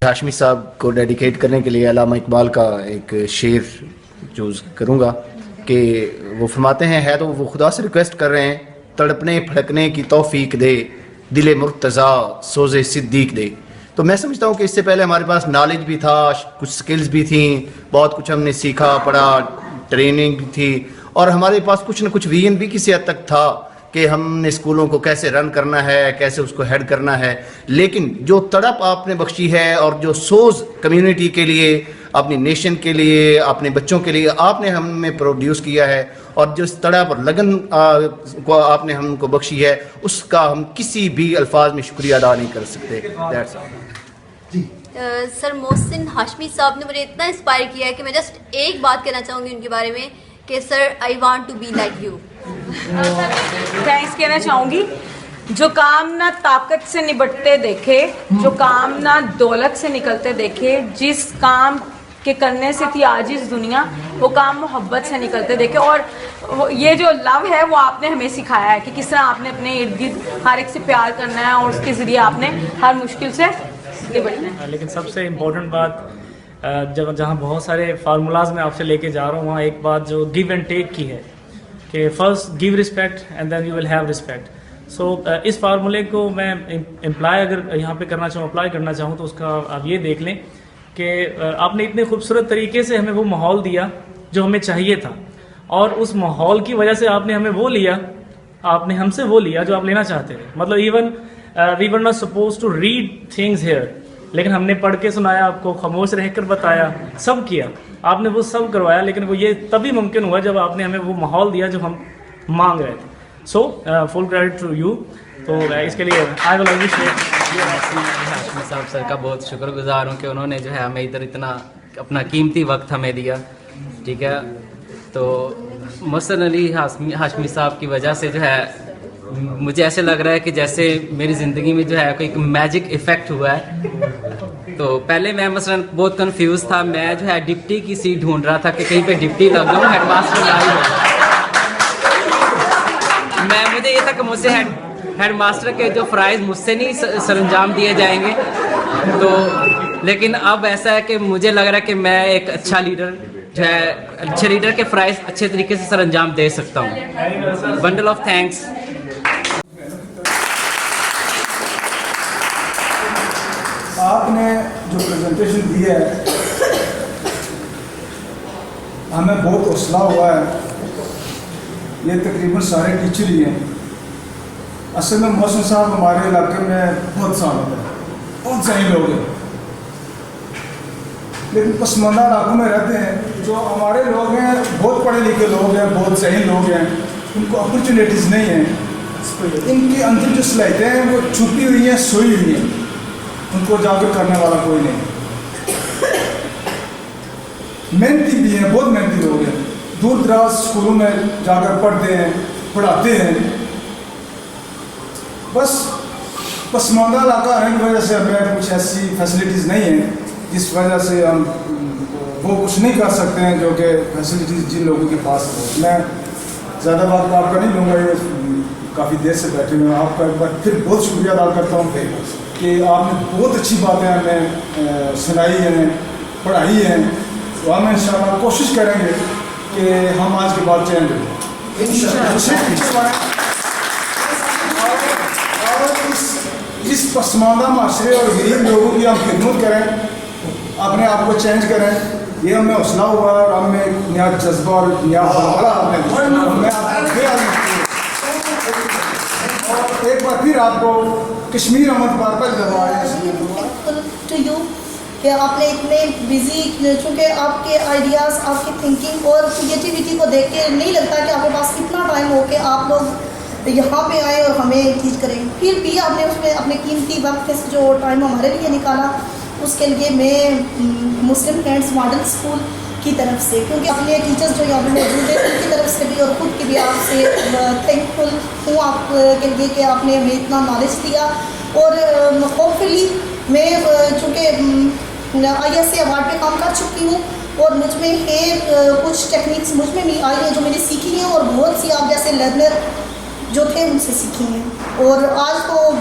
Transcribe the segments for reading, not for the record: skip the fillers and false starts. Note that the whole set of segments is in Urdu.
ہاشمی صاحب کو ڈیڈیکیٹ کرنے کے لیے علامہ اقبال کا ایک شعر چوز کروں گا کہ وہ فرماتے ہیں، ہے تو وہ خدا سے ریکویسٹ کر رہے ہیں، تڑپنے پھڑکنے کی توفیق دے، دل مرتضیٰ سوز صدیق دے. تو میں سمجھتا ہوں کہ اس سے پہلے ہمارے پاس نالج بھی تھا، کچھ سکلز بھی تھیں، بہت کچھ ہم نے سیکھا پڑھا، ٹریننگ بھی تھی، اور ہمارے پاس کچھ نہ کچھ ویژن بھی کسی حد تک تھا کہ ہم نے اسکولوں کو کیسے رن کرنا ہے، کیسے اس کو ہیڈ کرنا ہے. لیکن جو تڑپ آپ نے بخشی ہے اور جو سوز کمیونٹی کے لیے، اپنی نیشن کے لیے، اپنے بچوں کے لیے آپ نے ہم میں پروڈیوس کیا ہے، اور جو اس تڑپ اور لگن کو آپ نے ہم کو بخشی ہے، اس کا ہم کسی بھی الفاظ میں شکریہ ادا نہیں کر سکتے. That's all. سر محسن ہاشمی صاحب نے مجھے اتنا انسپائر کیا ہے کہ میں جسٹ ایک بات کہنا چاہوں گی ان کے بارے میں کہ sir I want to be like you. Thanks کہنا چاہوں گی. جو کام نہ طاقت سے نبٹتے دیکھے، جو کام نہ دولت سے نکلتے دیکھے، جس کام کے کرنے سے تھی عاجز دنیا، وہ کام محبت سے نکلتے دیکھے. اور یہ جو لو ہے وہ آپ نے ہمیں سکھایا ہے کہ کس طرح آپ نے اپنے ارد گرد ہر ایک سے پیار کرنا ہے اور اس کے ذریعے آپ نے ہر مشکل سے نبٹنا ہے. لیکن سب سے امپورٹنٹ بات جہاں بہت سارے فارمولاز میں آپ سے لے کے جا رہا ہوں، وہاں ایک بات جو گیو اینڈ ٹیک کی ہے کہ first give respect and then you will have respect. So اس فارمولے کو میں امپلائی اگر یہاں پہ کرنا چاہوں، اپلائی کرنا چاہوں تو اس کا آپ یہ دیکھ لیں کہ آپ نے اتنے خوبصورت طریقے سے ہمیں وہ ماحول دیا جو ہمیں چاہیے تھا، اور اس ماحول کی وجہ سے آپ نے ہمیں وہ لیا، آپ نے ہم سے وہ لیا جو آپ لینا چاہتے تھے. مطلب even we were not suppose to read things here, لیکن ہم نے پڑھ کے سنایا آپ کو، خاموش رہ کر بتایا، سب کیا، آپ نے وہ سب کروایا. لیکن وہ یہ تبھی ممکن ہوا جب آپ نے ہمیں وہ ماحول دیا جو ہم مانگ رہے تھے. سو فل کریڈٹ ٹو یو. تو اس کے لیے آئی ول آلویز ہاشمی صاحب سر کا بہت شکر گزار ہوں کہ انہوں نے جو ہے ہمیں ادھر اتنا اپنا قیمتی وقت ہمیں دیا. ٹھیک ہے، تو محسن علی ہاشمی صاحب کی وجہ سے جو ہے مجھے ایسے لگ رہا ہے کہ جیسے میری زندگی میں جو ہے کوئی میجک ایفیکٹ ہوا ہے. تو پہلے میں مثلاً بہت کنفیوز تھا، میں جو ہے ڈپٹی کی سیٹ ڈھونڈ رہا تھا کہ کہیں پہ ڈپٹی لگ جاؤں، ہیڈ ماسٹر نہ ہی ہو. مجھے یہ تھا کہ مجھ سے ہیڈ ماسٹر کے جو فرائض مجھ سے نہیں سر انجام دیے جائیں گے. تو لیکن اب ایسا ہے کہ مجھے لگ رہا ہے کہ میں ایک اچھا لیڈر جو ہے، اچھے لیڈر کے فرائض اچھے طریقے سے سر انجام دے سکتا ہوں. Bundle of thanks. آپ نے جو پریزنٹیشن دی ہے ہمیں بہت حوصلہ ہوا ہے. یہ تقریباً سارے ٹیچر ہی ہیں. اصل میں محسن صاحب ہمارے علاقے میں بہت سال ہوتے ہیں، بہت صحیح لوگ ہیں، لیکن پسماندہ علاقوں میں رہتے ہیں. جو ہمارے لوگ ہیں بہت پڑھے لکھے لوگ ہیں، بہت صحیح لوگ ہیں، ان کو اپرچونیٹیز نہیں ہیں. ان کے اندر جو صلاحیتیں ہیں وہ چھپی ہوئی ہیں، سوئی ہوئی ہیں، ان کو اجاگر کرنے والا کوئی نہیں. محنتی بھی ہیں، بہت محنتی لوگ ہیں، دور دراز اسکولوں میں جا کر پڑھتے ہیں، پڑھاتے ہیں. بس پسماندہ علاقہ ہونے کی وجہ سے ہمیں کچھ ایسی فیسلٹیز نہیں ہیں جس وجہ سے ہم وہ کچھ نہیں کر سکتے ہیں جو کہ فیسلٹیز جن لوگوں کے پاس ہو. میں زیادہ بات آپ کا نہیں لوں گا، یہ کافی دیر سے بیٹھے ہوئے ہیں. آپ کا ایک بار پھر بہت شکریہ ادا کرتا ہوں کہ آپ نے بہت اچھی باتیں ہمیں سنائی ہیں، پڑھائی ہیں. تو ہم انشاءاللہ کوشش کریں گے کہ ہم آج کے بعد چینج ہوں. اور اس پسماندہ معاشرے اور غریب لوگوں کی ہم خدمت کریں، اپنے آپ کو چینج کریں. یہ ہمیں حوصلہ ہوا اور ہمیں نیا جذبہ اور نیا بڑا اور ایک بار پھر آپ کو کشمیر احمد بار پر کہ آپ نے اتنے بزی، چونکہ آپ کے آئیڈیاز، آپ کی تھنکنگ اور کریٹیوٹی کو دیکھ کے نہیں لگتا کہ آپ کے پاس اتنا ٹائم ہو کہ آپ لوگ یہاں پہ آئیں اور ہمیں ٹیچ کریں. پھر بھی آپ نے اس میں اپنے قیمتی وقت سے جو ٹائم ہمارے لیے نکالا، اس کے لیے میں مسلم فرینڈس ماڈل اسکول کی طرف سے، کیونکہ اپنے ٹیچرز جو یہاں پہ موجود ہیں ان کی طرف سے بھی اور خود کی بھی آپ سے تھینکفل ہوں آپ کے لیے کہ آپ نے ہمیں اتنا نالج دیا. اور ہوپ فلی میں چونکہ آئی ایس اے ایوارڈ پہ کام کر چکی ہوں اور مجھ میں کچھ ٹیکنیکس مجھ میں بھی آئی ہیں جو میں نے سیکھی ہیں اور بہت سی آپ جیسے لرنر جو تھے ان سے سیکھی ہیں. اور آج تو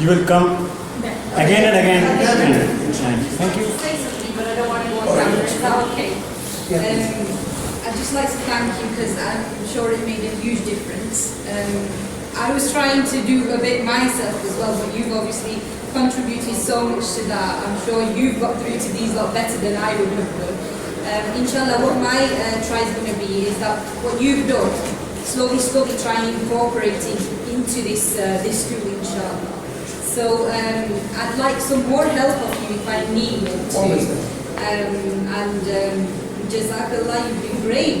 you will come again and again. Thank you. Say something, but I don't want to go on camera. Is that okay? I'd just like to thank you because I'm sure it made a huge difference. I was trying to do a bit myself as well, but you've obviously contributed so much to that. I'm sure you've got through to these lot better than I would have done. Inshallah, what my try is going to be is that what you've done, slowly try and incorporate it into this school, inshallah. So I'd like some more help of you if I need it too. And Jazakallah, you've been great.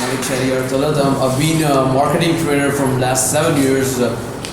Malik Shari Talat. I've been a marketing trainer from last 7 years.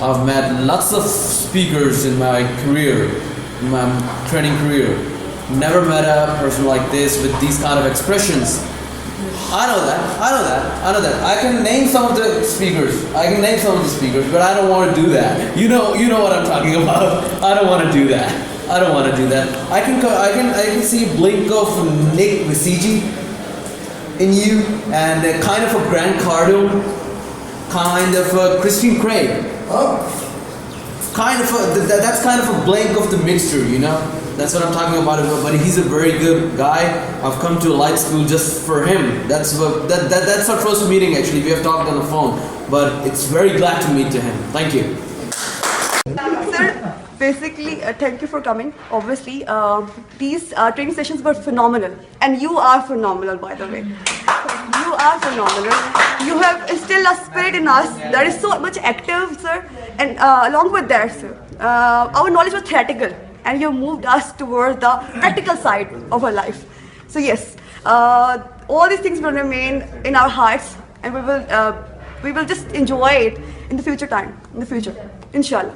I've met lots of speakers in my career, in my training career. Never met a person like this with these kind of expressions. I know that. I can name some of the speakers. But I don't want to do that. You know what I'm talking about. I don't want to do that. I can see a blink of Nick Visigi in you, and kind of a Grant Cardone, kind of a Christian Craig. That's kind of a blink of the mixture, you know. That's what I'm talking about. But he's a very good guy. I've come to a light school just for him. That's our first meeting actually. We have talked on the phone, but it's very glad to meet to him. Thank you. Sir, basically, thank you for coming. Obviously, these training sessions were phenomenal, and you are phenomenal, by the way. You are phenomenal. You have instilled a spirit in us that is so much active, sir. And along with that, sir, our knowledge was theoretical, and you moved us towards the practical side of our life. So yes, all these things will remain in our hearts, and we will just enjoy it in the future, inshallah.